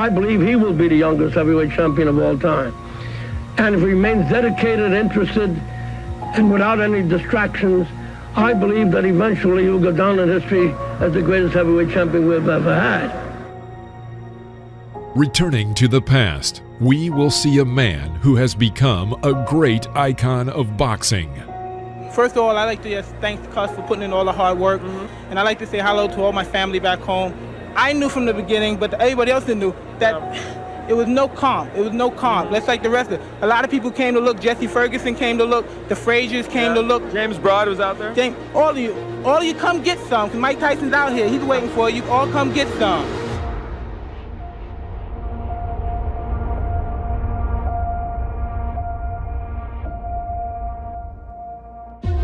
I believe he will be the youngest heavyweight champion of all time. And if he remains dedicated, interested, and without any distractions, I believe that eventually he'll go down in history as the greatest heavyweight champion we've ever had. Returning to the past, we will see a man who has become a great icon of boxing. First of all, I'd like to just thank Cus for putting in all the hard work, and I'd like to say hello to all my family back home. I knew from the beginning, but everybody else knew, that it was no calm. It was no calm. Just like the rest of it. A lot of people came to look. Jesse Ferguson came to look. The Fraziers came to look. James Broad was out there. All of you come get some, because Mike Tyson's out here. He's waiting for you. All come get some.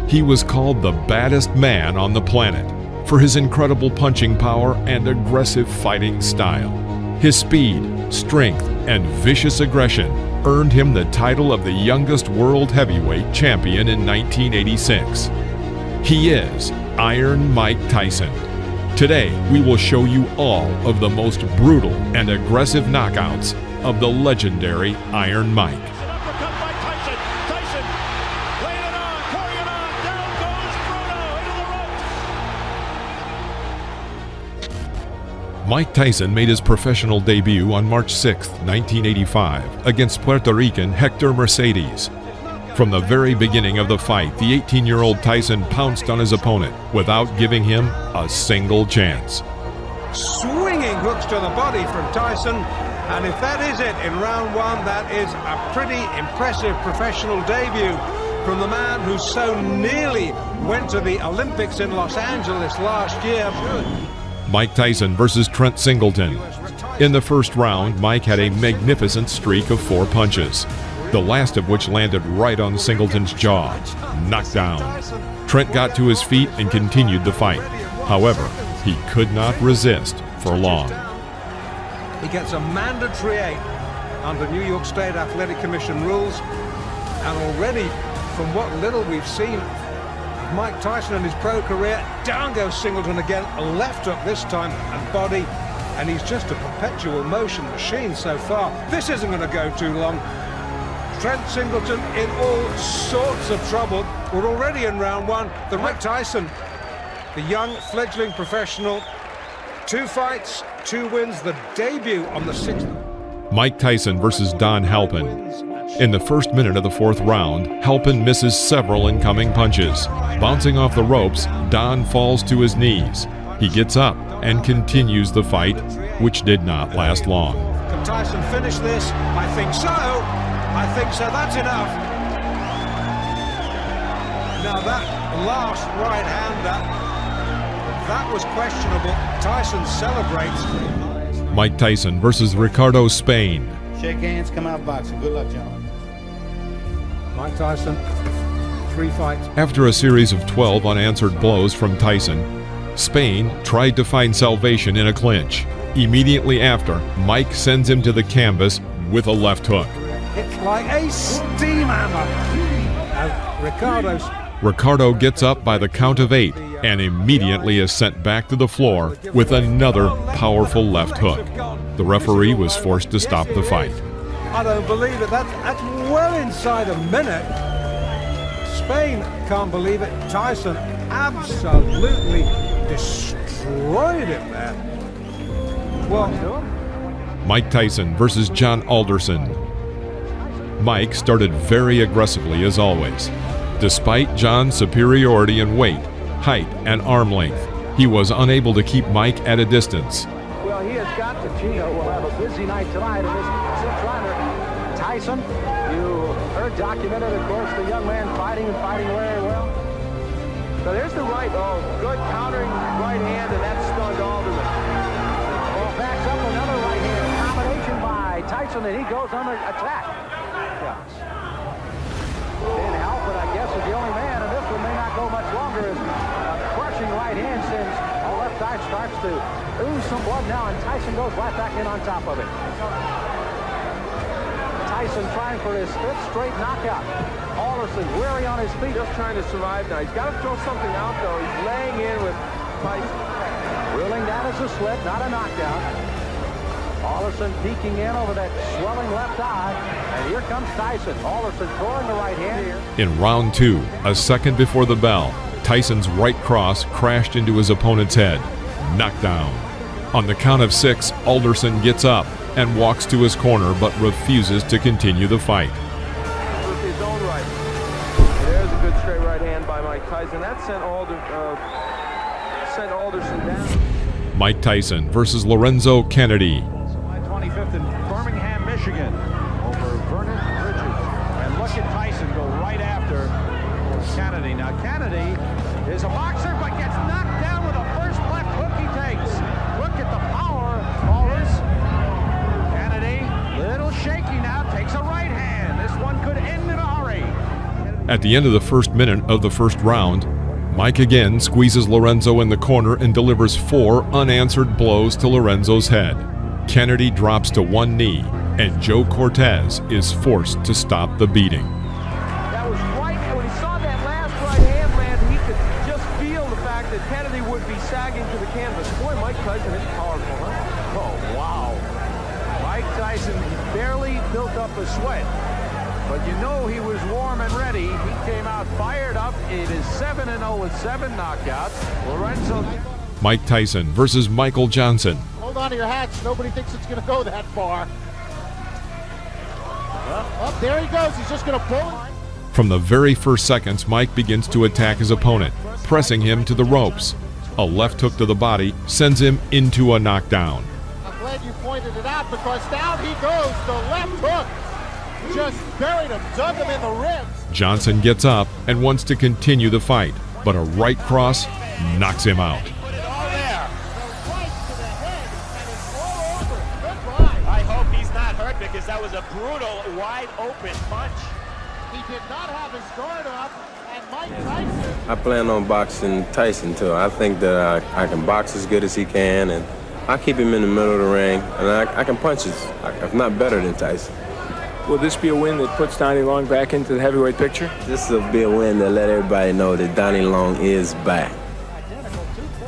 He was called the baddest man on the planet for his incredible punching power and aggressive fighting style. His speed, strength, and vicious aggression earned him the title of the youngest world heavyweight champion in 1986. He is Iron Mike Tyson. Today, we will show you all of the most brutal and aggressive knockouts of the legendary Iron Mike. Mike Tyson made his professional debut on March 6, 1985, against Puerto Rican Hector Mercedes. From the very beginning of the fight, the 18-year-old Tyson pounced on his opponent without giving him a single chance. Swinging hooks to the body from Tyson, and if that is it in round one, that is a pretty impressive professional debut from the man who so nearly went to the Olympics in Los Angeles last year. Mike Tyson versus Trent Singleton. In the first round, Mike had a magnificent streak of 4 punches, the last of which landed right on Singleton's jaw. Knocked down. Trent got to his feet and continued the fight. However, he could not resist for long. He gets a mandatory 8 under New York State Athletic Commission rules, and already, from what little we've seen Mike Tyson in his pro career, down goes Singleton again, left hook this time and body, and he's just a perpetual motion machine so far. This isn't going to go too long. Trent Singleton in all sorts of trouble. We're already in round one. The Mike Tyson, the young fledgling professional, 2 fights, 2 wins, the debut on the 6th. Mike Tyson versus Don Halpin. In the first minute of the 4th round, Halpin misses several incoming punches. Bouncing off the ropes, Don falls to his knees. He gets up and continues the fight, which did not last long. Can Tyson finish this? I think so. I think so. That's enough. Now that last right hander, that was questionable. Tyson celebrates. Mike Tyson versus Ricardo Spain. Shake hands, come out boxing. Good luck, gentlemen. Mike Tyson, 3 fights. After a series of 12 unanswered blows from Tyson, Spain tried to find salvation in a clinch. Immediately after, Mike sends him to the canvas with a left hook. It's like a steam hammer. Ricardo gets up by the count of 8 and immediately is sent back to the floor with another powerful left hook. The referee was forced to stop the fight. I don't believe it. That's well inside a minute. Spain can't believe it. Tyson absolutely destroyed him there. Well, Mike Tyson versus John Alderson. Mike started very aggressively as always. Despite John's superiority in weight, height, and arm length, he was unable to keep Mike at a distance. Well, he has got to. Gino will have a busy night tonight in this 6th rounder. Tyson, you heard documented, of course, the young man fighting very well. So there's the right, good countering right hand, and that stunned Alderman. Well, backs up another right hand combination by Tyson, and he goes on the attack. Yes. Dan Halpin, I guess, is the only man, and this one may not go much longer as a crushing right hand sends our left eye starts to ooze some blood now, and Tyson goes right back in on top of it. Tyson trying for his 5th straight knockout. Alderson weary on his feet. Just trying to survive now. He's got to throw something out, though. He's laying in with Tyson. Ruling that as a slip, not a knockdown. Alderson peeking in over that swelling left eye. And here comes Tyson. Alderson throwing the right hand here. In round 2, a second before the bell, Tyson's right cross crashed into his opponent's head. Knockdown. On the count of 6, Alderson gets up and walks to his corner but refuses to continue the fight. With his own right. There's a good straight right hand by Mike Tyson. That sent Alderson down. Mike Tyson versus Lorenzo Kennedy. July 25th in Birmingham, Michigan, over Vernon Bridges. And look at Tyson go right after Kennedy. Now, Kennedy is a boxer, but gets knocked down with the first left hook he takes. Look at the power, callers. Kennedy, little shaky now, takes a right hand. This one could end in a hurry. At the end of the first minute of the first round, Mike again squeezes Lorenzo in the corner and delivers 4 unanswered blows to Lorenzo's head. Kennedy drops to one knee, and Joe Cortez is forced to stop the beating. That was right. When he saw that last right hand land, he could just feel the fact that Kennedy would be sagging to the canvas. Boy, Mike Tyson is powerful, huh? Oh, wow. Mike Tyson barely built up a sweat. But you know he was warm and ready. He came out fired up. It is 7-0 with 7 knockouts. Lorenzo. Mike Tyson versus Michael Johnson. Hold on to your hats. Nobody thinks it's going to go that far. Up there he goes. He's just going to pull it. From the very first seconds, Mike begins to attack his opponent, pressing him to the ropes. A left hook to the body sends him into a knockdown. I'm glad you pointed it out because down he goes. The left hook just buried him, dug him in the ribs. Johnson gets up and wants to continue the fight, but a right cross knocks him out. Put it all there. The right to the head, and it's all over. Goodbye. I hope he's not hurt because that was a brutal, wide open punch. He did not have his guard up, and Mike Tyson. I plan on boxing Tyson too. I think that I can box as good as he can, and I keep him in the middle of the ring, and I can punch if not better than Tyson. Will this be a win that puts Donnie Long back into the heavyweight picture? This will be a win that let everybody know that Donnie Long is back.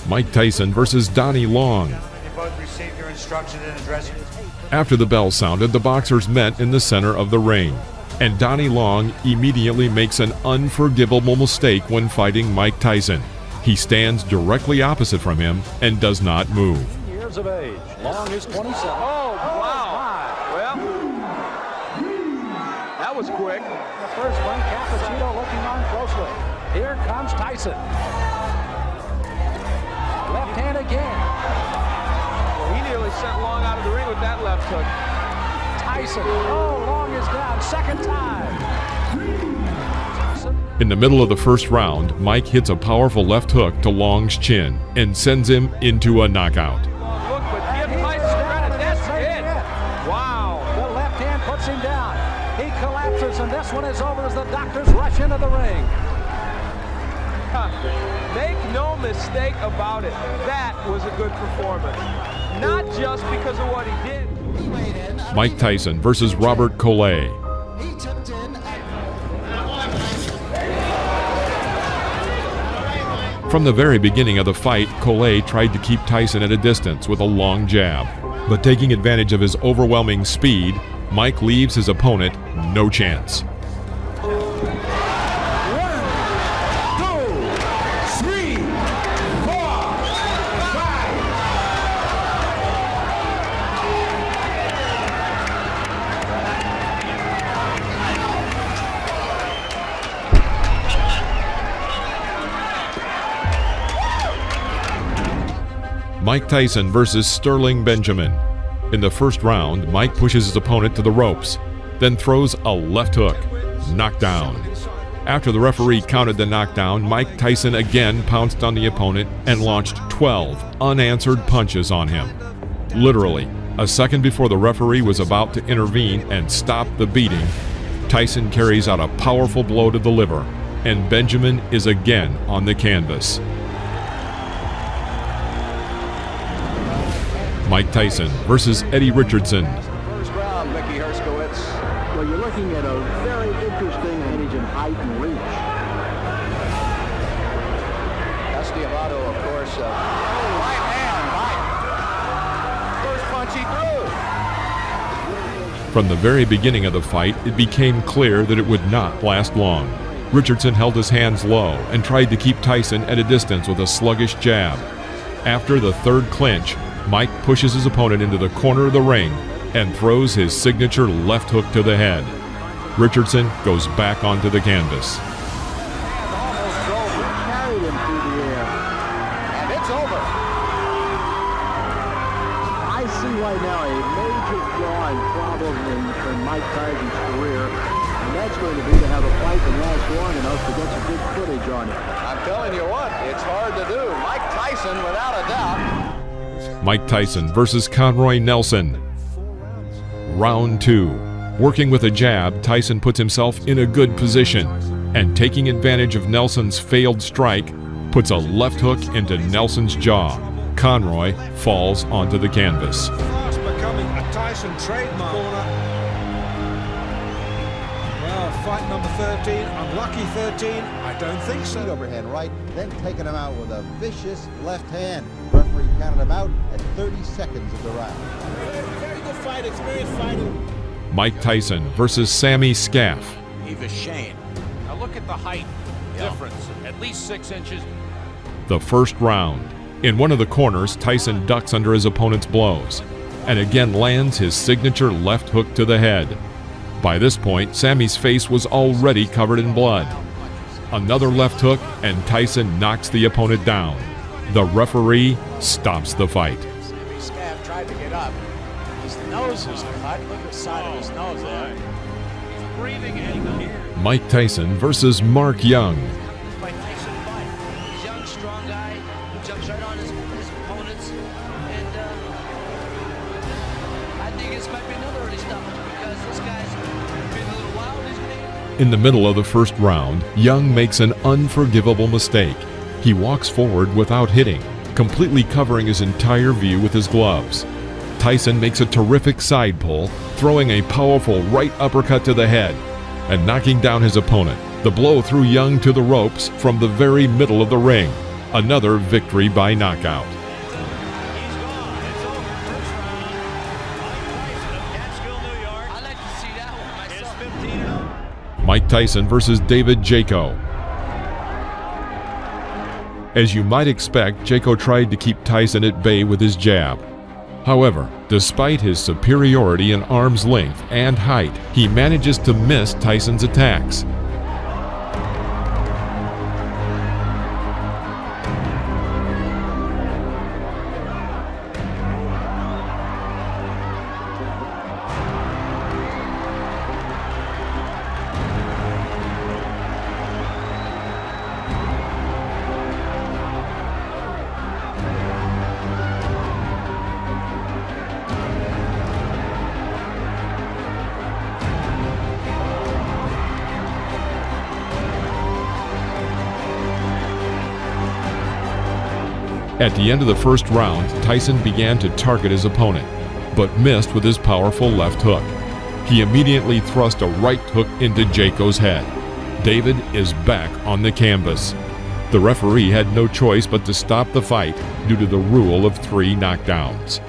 Mike Tyson versus Donnie Long. You both received your instructions in the dressing room. After the bell sounded, the boxers met in the center of the ring, and Donnie Long immediately makes an unforgivable mistake when fighting Mike Tyson. He stands directly opposite from him and does not move. Years of age. Long is 27. Oh, wow. Well, that was quick. The first one, Cappuccino looking on closely. Here comes Tyson. Left hand again. Well, he nearly sent Long out of the ring with that left hook. Tyson. Oh, Long is down. Second time. In the middle of the first round, Mike hits a powerful left hook to Long's chin and sends him into a knockout. Look, but give Tyson credit. That's it. Wow. The left hand puts him down. He collapses, and this one is over as the doctors rush into the ring. Make no mistake about it. That was a good performance. Not just because of what he did. Mike Tyson versus Robert Collet. From the very beginning of the fight, Collet tried to keep Tyson at a distance with a long jab. But taking advantage of his overwhelming speed, Mike leaves his opponent no chance. Mike Tyson versus Sterling Benjamin. In the first round, Mike pushes his opponent to the ropes, then throws a left hook. Knockdown. After the referee counted the knockdown, Mike Tyson again pounced on the opponent and launched 12 unanswered punches on him. Literally, a second before the referee was about to intervene and stop the beating, Tyson carries out a powerful blow to the liver, and Benjamin is again on the canvas. Mike Tyson versus Eddie Richardson. First round, Mickey Herskowitz. Well, you're looking at a very interesting age in height and reach. Estiamato, of course. Right hand, right. First punch he threw. From the very beginning of the fight, it became clear that it would not last long. Richardson held his hands low and tried to keep Tyson at a distance with a sluggish jab. After the third clinch, Mike pushes his opponent into the corner of the ring and throws his signature left hook to the head. Richardson goes back onto the canvas. Carried him through the air. And it's over. I see right now a major flaw and problem in Mike Tyson's career, and that's going to be to have a fight that lasts long enough to get some good footage on it. I'm telling you what, it's hard to do. Mike Tyson, without a doubt. Mike Tyson versus Conroy Nelson. Round 2. Working with a jab, Tyson puts himself in a good position, and taking advantage of Nelson's failed strike, puts a left hook into Nelson's jaw. Conroy falls onto the canvas. Fast becoming a Tyson trademark. Well, fight number 13, unlucky 13, I don't think so. Overhand right, then taking him out with a vicious left hand. Referee counted him out at 30 seconds of the round. Very good fight, experienced fighter. Mike Tyson versus Sammy Scaff. Eva Shane. Now look at the height difference, at least 6 inches. The first round. In one of the corners, Tyson ducks under his opponent's blows and again lands his signature left hook to the head. By this point, Sammy's face was already covered in blood. Another left hook, and Tyson knocks the opponent down. The referee stops the fight. Sammy Scaff tried to get up. His nose is cut. Look at the side of his nose there. He's breathing angle. Mike Tyson versus Mark Young. Mike Tyson fight. He's a young, strong guy who jumps right on his opponents, and I think this might be another early stoppage because this guy's been a little wild. He's gonna... In the middle of the first round, Young makes an unforgivable mistake. He walks forward without hitting, completely covering his entire view with his gloves. Tyson makes a terrific side pull, throwing a powerful right uppercut to the head and knocking down his opponent. The blow threw Young to the ropes from the very middle of the ring. Another victory by knockout. Mike Tyson versus David Jaco. As you might expect, Jaco tried to keep Tyson at bay with his jab. However, despite his superiority in arm's length and height, he manages to miss Tyson's attacks. At the end of the first round, Tyson began to target his opponent, but missed with his powerful left hook. He immediately thrust a right hook into Jaco's head. David is back on the canvas. The referee had no choice but to stop the fight due to the rule of 3 knockdowns.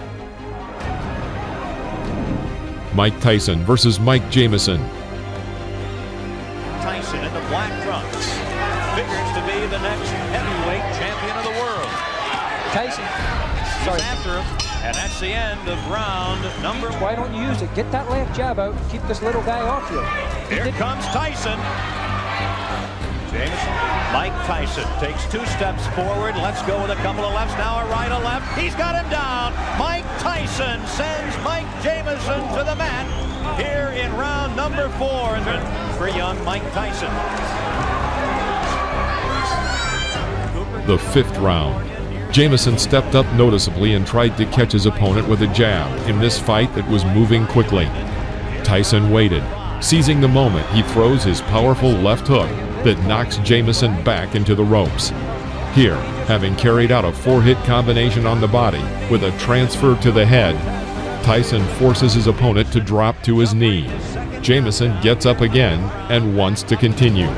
Mike Tyson versus Mike Jamison. Tyson in the black trunks figures to be the next heavyweight champion of the world. Tyson. He's after him, and that's the end of round number 1. Why don't you use it? Get that left jab out and keep this little guy off you. Here comes Tyson. Jamison. Mike Tyson takes 2 steps forward. Let's go with a couple of lefts. Now a right, a left. He's got him down. Mike Tyson sends Mike Jamison to the mat here in round number 4 for young Mike Tyson. The 5th round. Jamison stepped up noticeably and tried to catch his opponent with a jab in this fight that was moving quickly. Tyson waited. Seizing the moment, he throws his powerful left hook that knocks Jamison back into the ropes. Here, having carried out a 4-hit combination on the body with a transfer to the head, Tyson forces his opponent to drop to his knee. Jamison gets up again and wants to continue.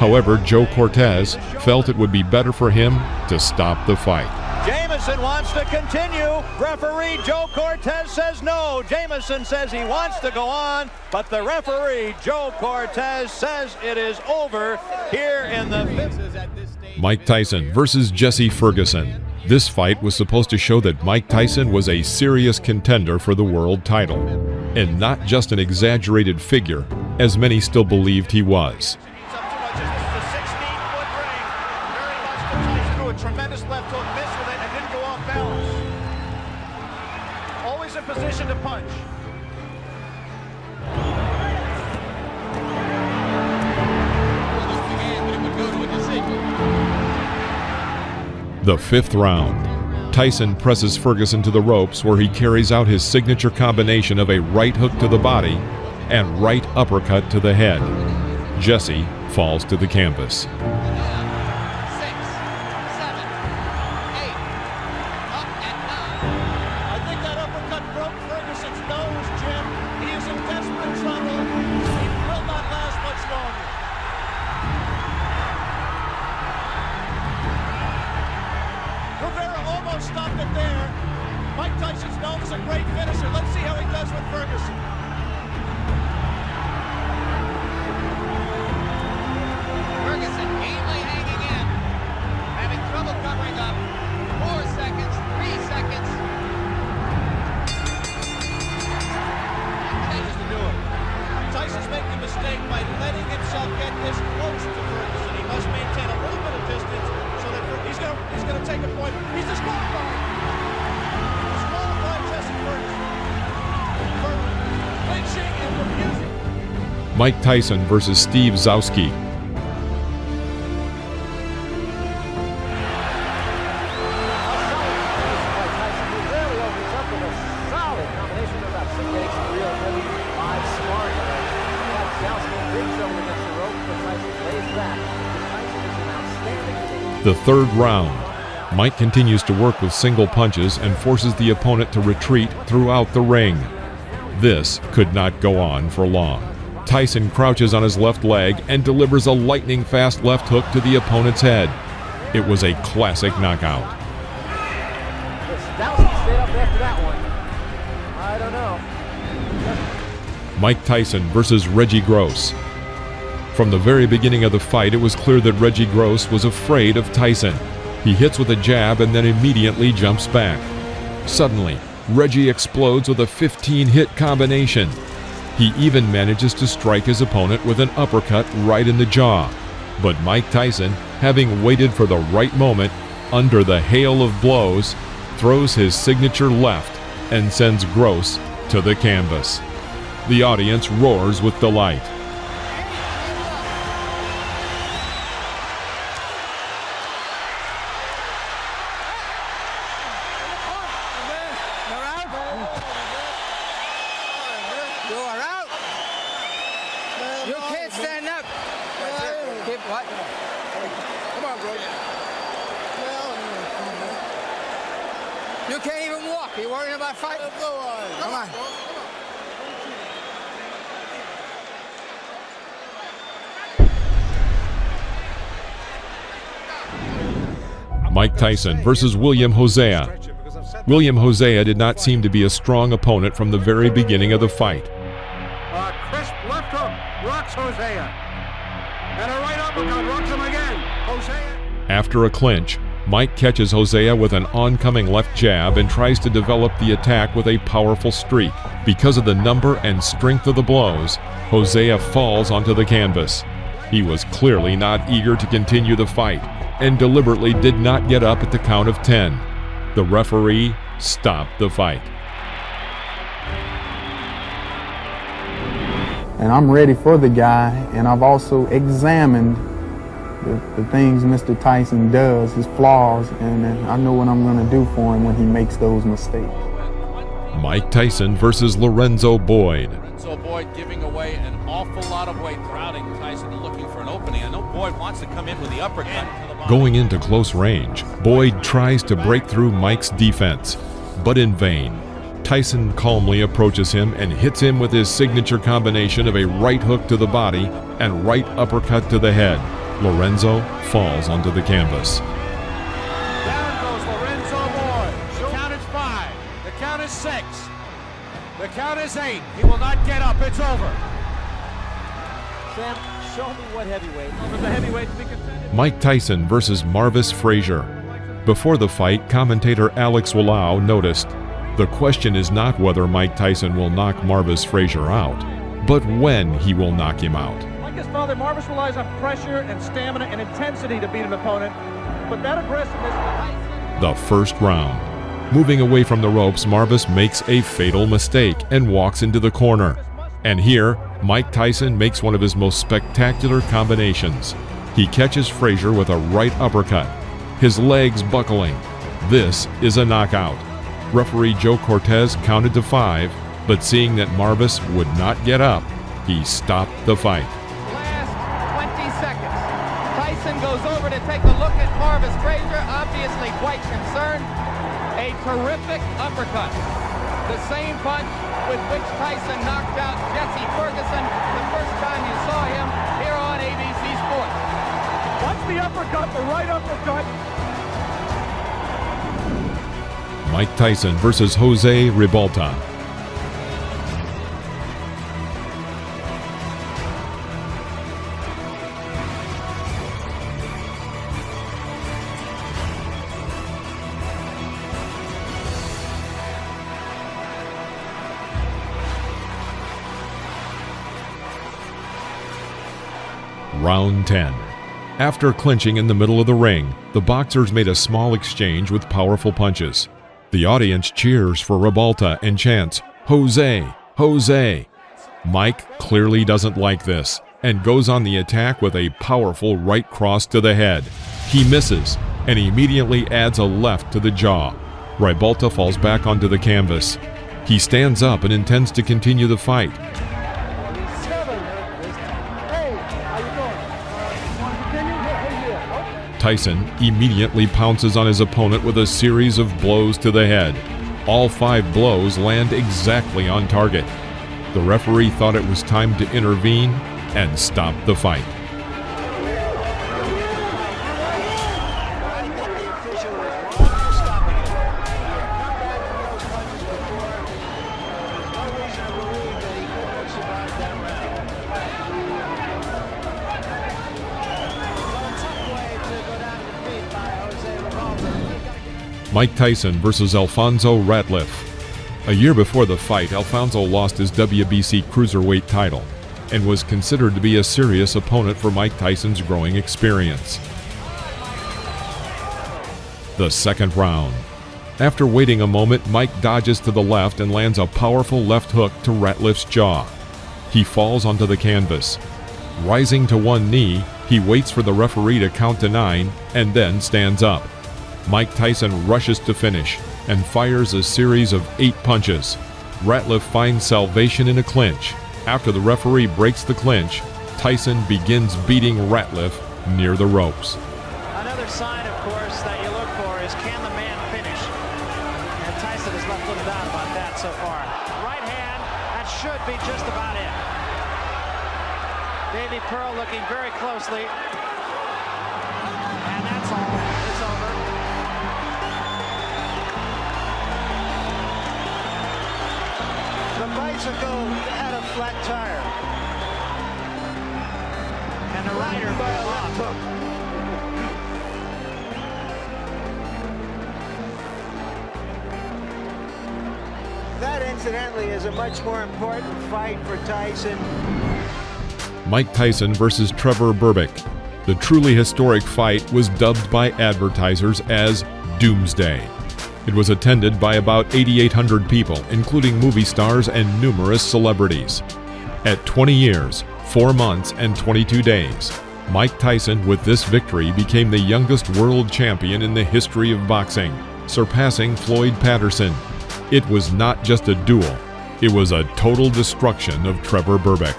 However, Joe Cortez felt it would be better for him to stop the fight. Jamison Jamison wants to continue. Referee Joe Cortez says no. Jamison says he wants to go on, but the referee Joe Cortez says it is over here in the fifth. Mike Tyson versus Jesse Ferguson. This fight was supposed to show that Mike Tyson was a serious contender for the world title, and not just an exaggerated figure, as many still believed he was. Tremendous left hook, missed with it, and didn't go off balance. Always in position to punch. The fifth round. Tyson presses Ferguson to the ropes, where he carries out his signature combination of a right hook to the body and right uppercut to the head. Jesse falls to the canvas. Stopped it there. Mike Tyson's known as a great finisher. Let's see how he does with Ferguson. Ferguson gamely hanging in, having trouble covering up. 4 seconds, 3 seconds. Changes to do it. Tyson's making a mistake by letting himself get this close to Ferguson. He must maintain a little bit of distance so that he's going to take a point. He's disqualified. Disqualified Jesse Ferguson for clinching and refusing. Mike Tyson versus Steve Zowski. The third round. Mike continues to work with single punches and forces the opponent to retreat throughout the ring. This could not go on for long. Tyson crouches on his left leg and delivers a lightning-fast left hook to the opponent's head. It was a classic knockout. Mike Tyson versus Reggie Gross. From the very beginning of the fight, it was clear that Reggie Gross was afraid of Tyson. He hits with a jab and then immediately jumps back. Suddenly, Reggie explodes with a 15-hit combination. He even manages to strike his opponent with an uppercut right in the jaw. But Mike Tyson, having waited for the right moment, under the hail of blows, throws his signature left and sends Gross to the canvas. The audience roars with delight. You can't stand up. What? Come on, bro. You can't even walk. Are you worrying about fighting? Come on. Mike Tyson versus William Hosea. William Hosea did not seem to be a strong opponent from the very beginning of the fight. Crisp left hook rocks Hosea. And a right uppercut rocks him again. Hosea. After a clinch, Mike catches Hosea with an oncoming left jab and tries to develop the attack with a powerful streak. Because of the number and strength of the blows, Hosea falls onto the canvas. He was clearly not eager to continue the fight and deliberately did not get up at the count of 10. The referee stopped the fight. And I'm ready for the guy, and I've also examined the things Mr. Tyson does, his flaws, and I know what I'm going to do for him when he makes those mistakes. Mike Tyson versus Lorenzo Boyd. Lorenzo Boyd giving away an awful lot of weight, crowding Tyson looking for an opening. I know Boyd wants to come in with the uppercut. Going into close range, Boyd tries to break through Mike's defense, but in vain. Tyson calmly approaches him and hits him with his signature combination of a right hook to the body and right uppercut to the head. Lorenzo falls onto the canvas. Down goes Lorenzo Boyd. count is 8. He will not get up. It's over. Sam, show me what heavyweight. The heavyweight to be contended. Mike Tyson versus Marvis Frazier. Before the fight, commentator Alex Wallau noticed, "The question is not whether Mike Tyson will knock Marvis Frazier out, but when he will knock him out." Like his father, Marvis relies on pressure and stamina and intensity to beat an opponent, but that aggressiveness... The first round. Moving away from the ropes, Marvis makes a fatal mistake and walks into the corner. And here, Mike Tyson makes one of his most spectacular combinations. He catches Frazier with a right uppercut, his legs buckling. This is a knockout. Referee Joe Cortez counted to 5, but seeing that Marvis would not get up, he stopped the fight. Last 20 seconds. Tyson goes over to take a look at Marvis Frazier, obviously quite concerned. A terrific uppercut. The same punch with which Tyson knocked out Jesse Ferguson the first time you saw him here on ABC Sports. Watch the uppercut, the right uppercut. Mike Tyson versus Jose Ribalta. Round 10. After clinching in the middle of the ring, the boxers made a small exchange with powerful punches. The audience cheers for Ribalta and chants, "Jose, Jose." Mike clearly doesn't like this and goes on the attack with a powerful right cross to the head. He misses and immediately adds a left to the jaw. Ribalta falls back onto the canvas. He stands up and intends to continue the fight. Tyson immediately pounces on his opponent with a series of blows to the head. All 5 blows land exactly on target. The referee thought it was time to intervene and stop the fight. Mike Tyson versus Alfonso Ratliff. A year before the fight, Alfonso lost his WBC cruiserweight title and was considered to be a serious opponent for Mike Tyson's growing experience. The second round. After waiting a moment, Mike dodges to the left and lands a powerful left hook to Ratliff's jaw. He falls onto the canvas. Rising to one knee, he waits for the referee to count to 9 and then stands up. Mike Tyson rushes to finish and fires a series of 8 punches. Ratliff finds salvation in a clinch. After the referee breaks the clinch, Tyson begins beating Ratliff near the ropes. Another sign, of course, that you look for is, can the man finish? And Tyson has left little doubt about that so far. Right hand, that should be just about it. Davey Pearl looking very closely. And that's all. It's over. The bicycle had a flat tire. And the rider by a left hook. That, incidentally, is a much more important fight for Tyson. Mike Tyson versus Trevor Berbick. The truly historic fight was dubbed by advertisers as Doomsday. It was attended by about 8,800 people, including movie stars and numerous celebrities. At 20 years, 4 months, and 22 days, Mike Tyson, with this victory, became the youngest world champion in the history of boxing, surpassing Floyd Patterson. It was not just a duel, it was a total destruction of Trevor Berbick.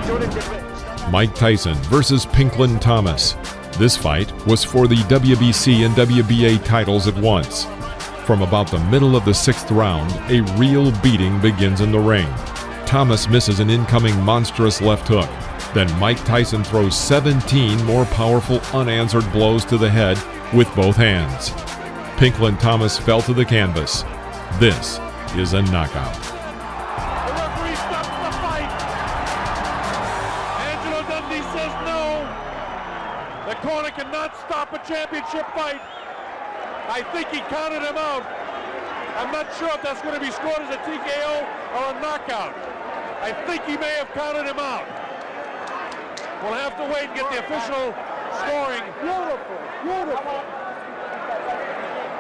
Do it in defense. Mike Tyson versus Pinklin Thomas. This fight was for the WBC and WBA titles at once. From about the middle of the 6th round, a real beating begins in the ring. Thomas misses an incoming monstrous left hook. Then Mike Tyson throws 17 more powerful unanswered blows to the head with both hands. Pinklin Thomas fell to the canvas. This is a knockout. The referee stops the fight. Angelo Dundee says no. The corner cannot stop a championship fight. I think he counted him out. I'm not sure if that's going to be scored as a TKO or a knockout. I think he may have counted him out. We'll have to wait and get the official scoring. Beautiful.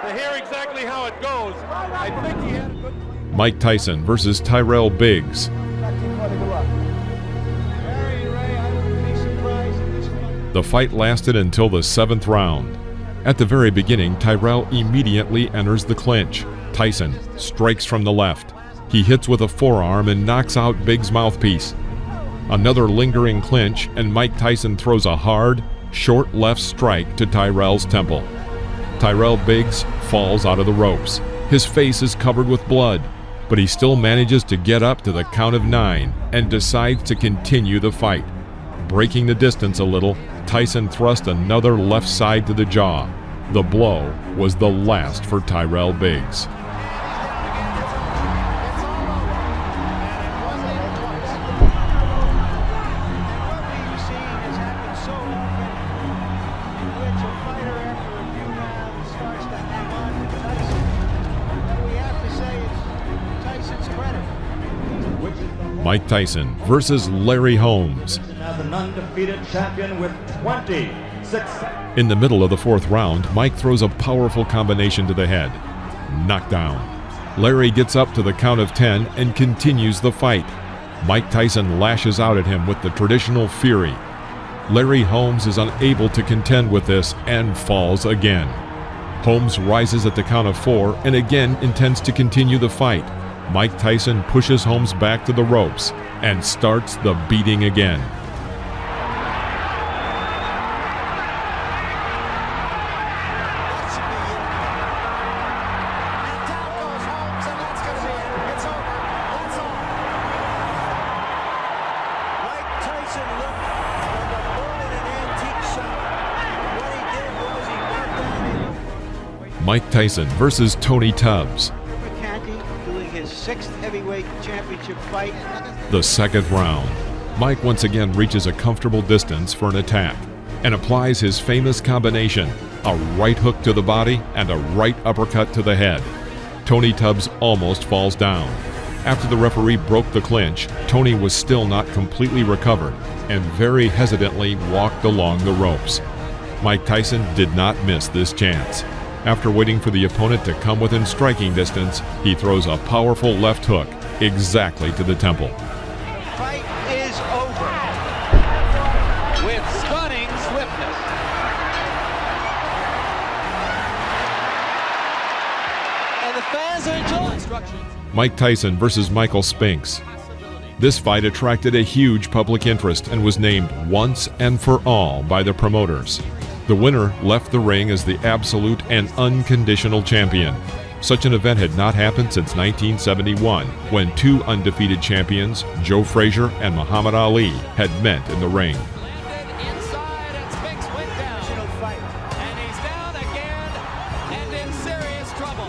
To hear exactly how it goes. I think he had a good... Mike Tyson versus Tyrell Biggs. The fight lasted until the 7th round. At the very beginning, Tyrell immediately enters the clinch. Tyson strikes from the left. He hits with a forearm and knocks out Biggs' mouthpiece. Another lingering clinch, and Mike Tyson throws a hard, short left strike to Tyrell's temple. Tyrell Biggs falls out of the ropes. His face is covered with blood, but he still manages to get up to the count of 9 and decides to continue the fight. Breaking the distance a little, Tyson thrust another left side to the jaw. The blow was the last for Tyrell Biggs. Mike Tyson versus Larry Holmes. In the middle of the 4th round, Mike throws a powerful combination to the head. Knockdown. Larry gets up to the count of 10 and continues the fight. Mike Tyson lashes out at him with the traditional fury. Larry Holmes is unable to contend with this and falls again. Holmes rises at the count of 4 and again intends to continue the fight. Mike Tyson pushes Holmes back to the ropes and starts the beating again. Mike Tyson versus Tony Tubbs. His 6th heavyweight championship fight. The 2nd round. Mike once again reaches a comfortable distance for an attack and applies his famous combination, a right hook to the body and a right uppercut to the head. Tony Tubbs almost falls down. After the referee broke the clinch, Tony was still not completely recovered and very hesitantly walked along the ropes. Mike Tyson did not miss this chance. After waiting for the opponent to come within striking distance, he throws a powerful left hook exactly to the temple. Fight is over with stunning swiftness. And the fans are enjoying. Mike Tyson versus Michael Spinks. This fight attracted a huge public interest and was named Once and for All by the promoters. The winner left the ring as the absolute and unconditional champion. Such an event had not happened since 1971, when 2 undefeated champions, Joe Frazier and Muhammad Ali, had met in the ring. Inside, and Spinks went down. And he's down again and in serious trouble.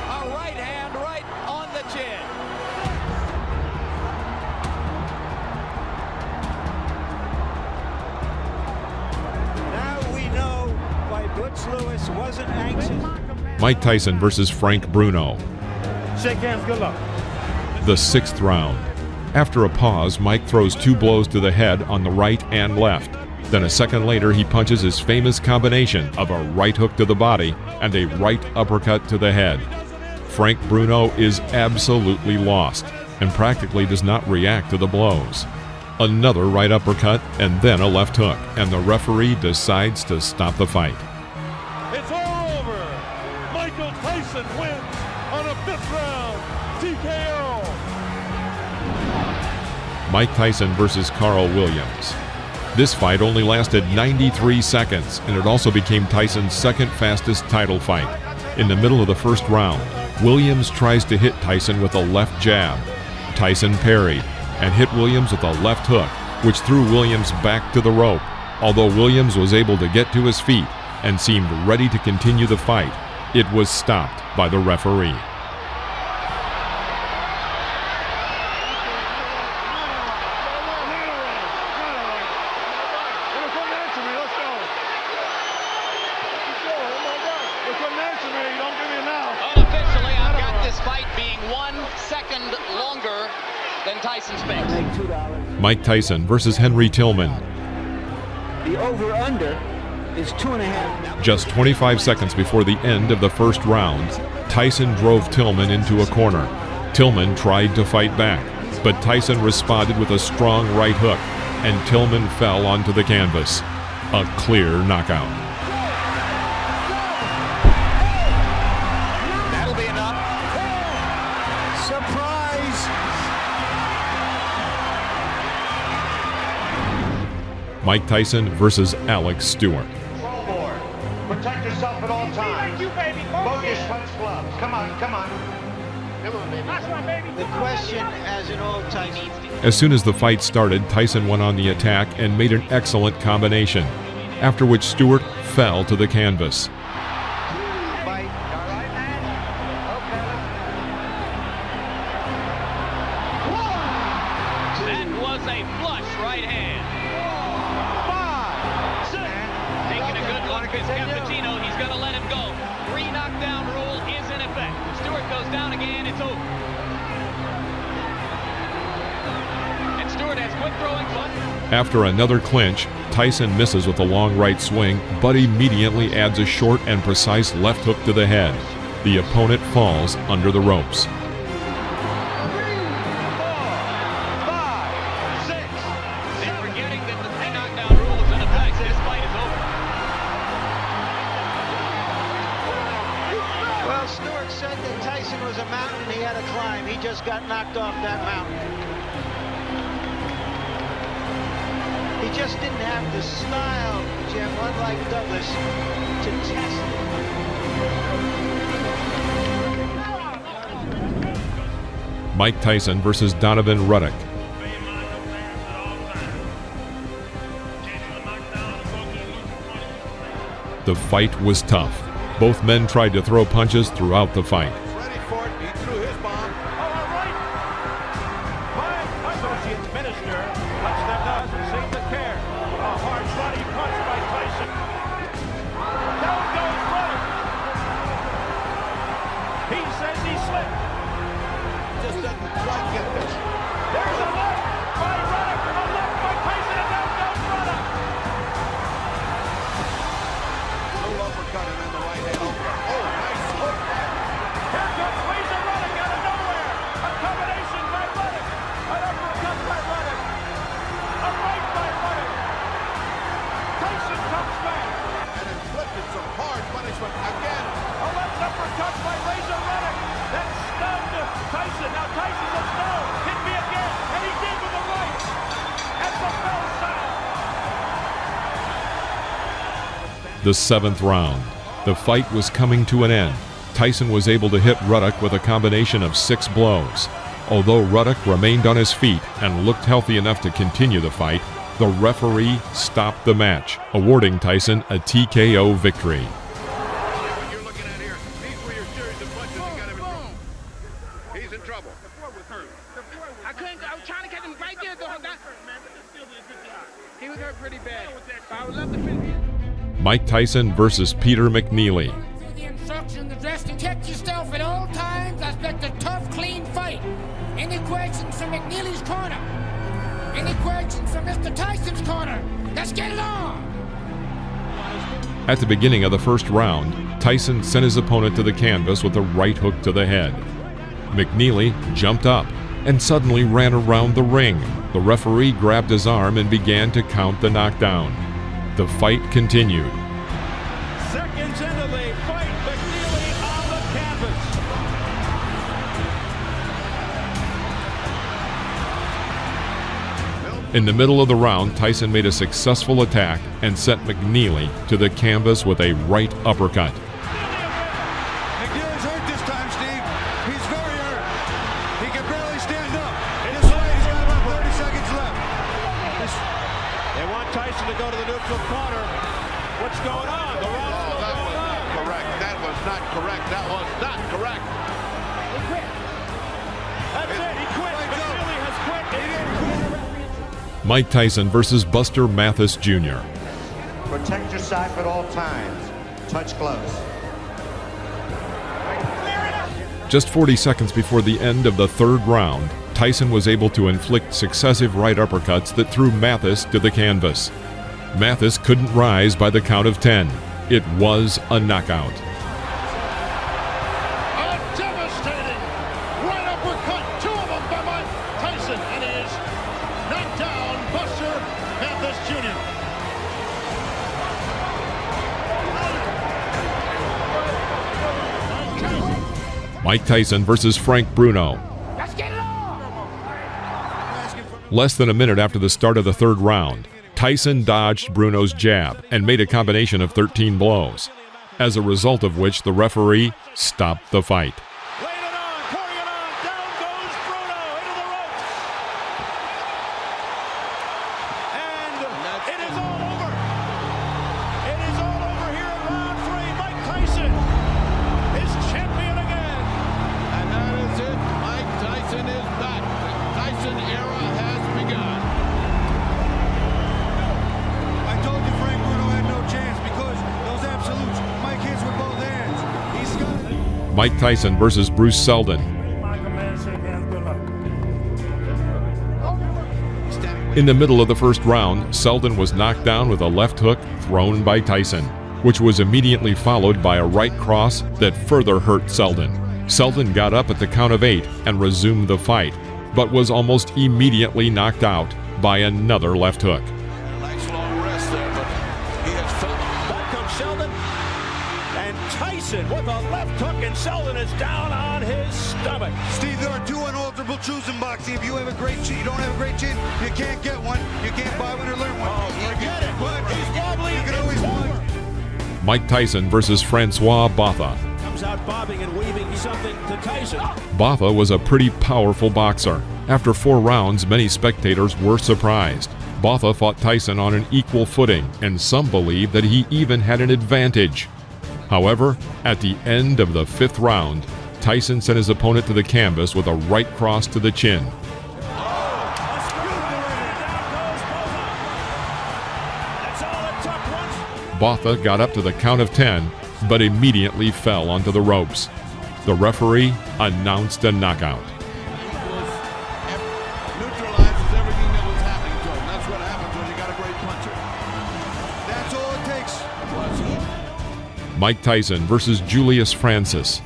A right hand right on the chin. Now we know why Butch Lewis wasn't anxious. Mike Tyson versus Frank Bruno. Shake hands, good luck. The 6th round. After a pause, Mike throws 2 blows to the head on the right and left. Then a second later, he punches his famous combination of a right hook to the body and a right uppercut to the head. Frank Bruno is absolutely lost and practically does not react to the blows. Another right uppercut and then a left hook, and the referee decides to stop the fight. It's all over. Michael Tyson wins on a 5th round TKO. Mike Tyson versus Carl Williams. This fight only lasted 93 seconds, and it also became Tyson's second fastest title fight. In the middle of the first round, Williams tries to hit Tyson with a left jab. Tyson parried and hit Williams with a left hook, which threw Williams back to the rope. Although Williams was able to get to his feet and seemed ready to continue the fight, it was stopped by the referee. Unofficially, I've got this fight being 1 second longer than Tyson's pace. Mike Tyson versus Henry Tillman. The over-under is 2.5. Just 25 seconds before the end of the first round, Tyson drove Tillman into a corner. Tillman tried to fight back, but Tyson responded with a strong right hook, and Tillman fell onto the canvas. A clear knockout. That'll be enough. Surprise! Mike Tyson versus Alex Stewart. Protect yourself at all times. Bogus punch gloves. Come on, come on. The question as an old Tyson. As soon as the fight started, Tyson went on the attack and made an excellent combination, after which Stewart fell to the canvas. That was a flush right hand. 5, 6. Taking a good look at Cappuccino. He's going to let him go. 3 knockdown rule is in effect. If Stewart goes down again, it's over. And Stewart has quit throwing punch. After another clinch, Tyson misses with a long right swing, but immediately adds a short and precise left hook to the head. The opponent falls under the ropes. 3, 4, 5, 6. They're forgetting that the 3 knockdown rule is in effect. This fight is over. Well, Stewart said that Tyson was a mountain he had to climb. He just got knocked off that mountain. He just didn't have the style, Jim, unlike Douglas, to test it. Mike Tyson versus Donovan Ruddock. The fight was tough. Both men tried to throw punches throughout the fight. Ready for it. He threw his bomb. All right. My associate minister lets them know to sing the care. A hard body punch by Tyson. Down goes Ruddock. He says he slipped. Just doesn't quite get this. There's a left by Ruddock. A left by Tyson, and down goes Ruddock. Little uppercut and then the right hand. Oh, nice hook. Here comes Razor Ruddock out of nowhere. A combination by Ruddock. An uppercut by Ruddock. A right by Ruddock. Tyson comes back. And inflicted some hard punishment again. A left uppercut by Razor Ruddock. That stunned Tyson. Now Tyson says no. Hit me again. And he did with the right. At the bell sound. The 7th round. The fight was coming to an end. Tyson was able to hit Ruddock with a combination of 6 blows. Although Ruddock remained on his feet and looked healthy enough to continue the fight, the referee stopped the match, awarding Tyson a TKO victory. You're looking at here. These were your series of punches that got him in trouble. He's in trouble. I was trying to catch him right there, though. He was hurt pretty bad. I would love to finish. Mike Tyson versus Peter McNeely. The instructions addressed to protect yourself at all times. I expect a tough, clean fight. Any questions from McNeely's corner? Any questions from Mr. Tyson's corner? Let's get it on! At the beginning of the first round, Tyson sent his opponent to the canvas with a right hook to the head. McNeely jumped up and suddenly ran around the ring. The referee grabbed his arm and began to count the knockdown. The fight continued. Seconds into the fight, McNeely on the canvas. In the middle of the round, Tyson made a successful attack and sent McNeely to the canvas with a right uppercut. McNeely's hurt this time, Steve. He's very hurt. He can barely stand up. This fight, he's got about 30 seconds left. They want Tyson to go to the neutral corner. What's going on? The round's still going on. Correct. That was not correct. That was not correct. He quit. That's it. He quit. McNeely has quit. He didn't quit. Mike Tyson versus Buster Mathis Jr. Protect your side at all times. Touch gloves. Just 40 seconds before the end of the third round, Tyson was able to inflict successive right uppercuts that threw Mathis to the canvas. Mathis couldn't rise by the count of 10. It was a knockout. A devastating right uppercut. Two of them by Mike Tyson. And he is knocked down Buster Mathis Jr. Mike Tyson versus Frank Bruno. Less than a minute after the start of the third round, Tyson dodged Bruno's jab and made a combination of 13 blows, as a result of which the referee stopped the fight. Mike Tyson versus Bruce Seldon. In the middle of the first round, Seldon was knocked down with a left hook thrown by Tyson, which was immediately followed by a right cross that further hurt Seldon. Seldon got up at the count of 8 and resumed the fight, but was almost immediately knocked out by another left hook. Nice long rest there, but he has felt. Back comes Seldon. And Tyson with a left hook, and Seldon is down on his stomach. Steve, there are two unalterable truths in boxing. If you have a great chin, you don't have a great chin, you can't get one. You can't buy one or learn one. Oh, forget it. But He's wobbly. You can always win. Mike Tyson versus Francois Botha. Comes out bobbing and weaving something to Tyson. Botha was a pretty powerful boxer. After 4 rounds, many spectators were surprised. Botha fought Tyson on an equal footing, and some believe that he even had an advantage. However, at the end of the 5th round, Tyson sent his opponent to the canvas with a right cross to the chin. Botha got up to the count of 10, but immediately fell onto the ropes. The referee announced a knockout. Neutralizes everything that was happening to him. That's what happens when you got a great puncher. That's all it takes. Mike Tyson versus Julius Francis.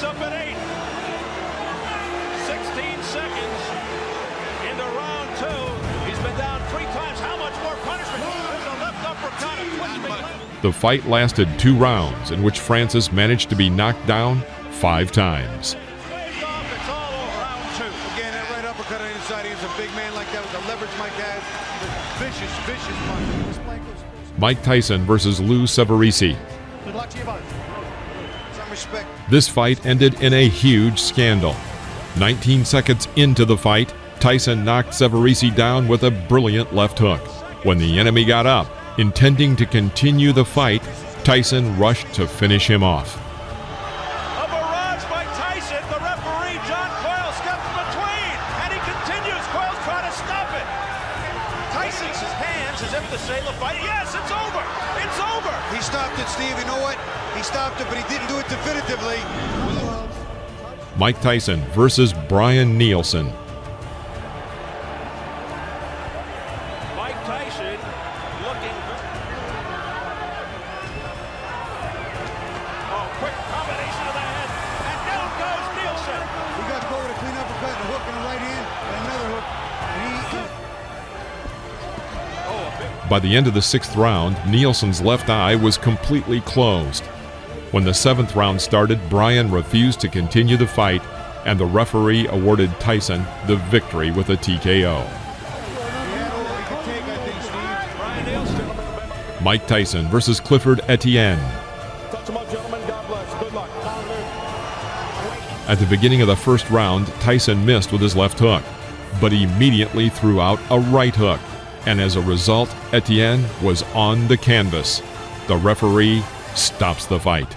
Up at 8. 16 seconds into round 2. He's been down 3 times. How much more punishment? There's a left uppercut. The fight lasted 2 rounds, in which Francis managed to be knocked down 5 times. It's all over round 2. Again, that right uppercut on the inside. He's a big man like that with the leverage Mike has. Vicious, vicious punch. Mike Tyson versus Lou Severisi. Good luck to you both. Some respect. This fight ended in a huge scandal. 19 seconds into the fight, Tyson knocked Severisi down with a brilliant left hook. When the enemy got up, intending to continue the fight, Tyson rushed to finish him off. A barrage by Tyson. The referee, John Coyle, steps between, and he continues. Coyle's trying to stop it. Tyson's hands as if to say the fight. Yes, it's over. It's over. He stopped it, Steve. You know what? He stopped it, but he didn't do it definitively. Mike Tyson versus Brian Nielsen. He got to go with a clean uppercut and a hook and a right hand and another hook. By the end of the 6th round, Nielsen's left eye was completely closed. When the 7th round started, Bryan refused to continue the fight, and the referee awarded Tyson the victory with a TKO. Mike Tyson versus Clifford Etienne. At the beginning of the 1st round, Tyson missed with his left hook, but immediately threw out a right hook, and as a result, Etienne was on the canvas. The referee stops the fight.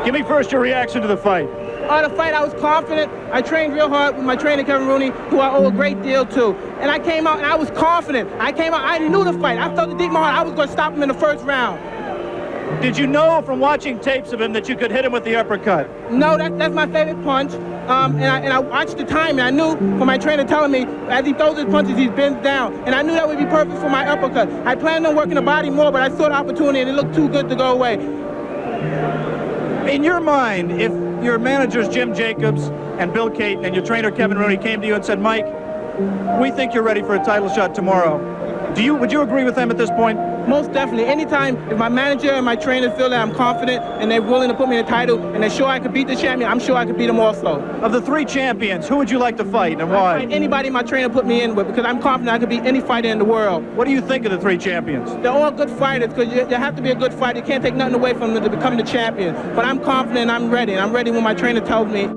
Give me first your reaction to the fight. The fight, I was confident. I trained real hard with my trainer, Kevin Rooney, who I owe a great deal to. And I came out and I was confident. I knew the fight. I felt it deep in my heart. I was going to stop him in the 1st round. Did you know from watching tapes of him that you could hit him with the uppercut? No, that's my favorite punch. And I watched the time, and I knew from my trainer telling me, as he throws his punches, he bends down. And I knew that would be perfect for my uppercut. I planned on working the body more, but I saw the opportunity, and it looked too good to go away. In your mind, if your managers Jim Jacobs and Bill Caton and your trainer Kevin Rooney came to you and said, Mike, we think you're ready for a title shot tomorrow, would you agree with them at this point? Most definitely. Anytime if my manager and my trainer feel that I'm confident and they're willing to put me in a title and they're sure I could beat the champion, I'm sure I could beat him also. Of the 3 champions, who would you like to fight and why? I'd fight anybody my trainer put me in with because I'm confident I could beat any fighter in the world. What do you think of the 3 champions? They're all good fighters because you have to be a good fighter. You can't take nothing away from them to become the champion. But I'm confident, I'm ready. And I'm ready when my trainer tells me.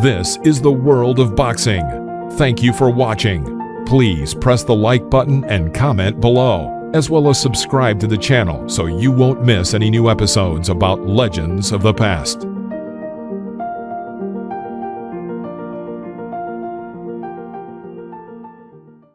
This is the world of boxing. Thank you for watching. Please press the like button and comment below, as well as subscribe to the channel so you won't miss any new episodes about legends of the past.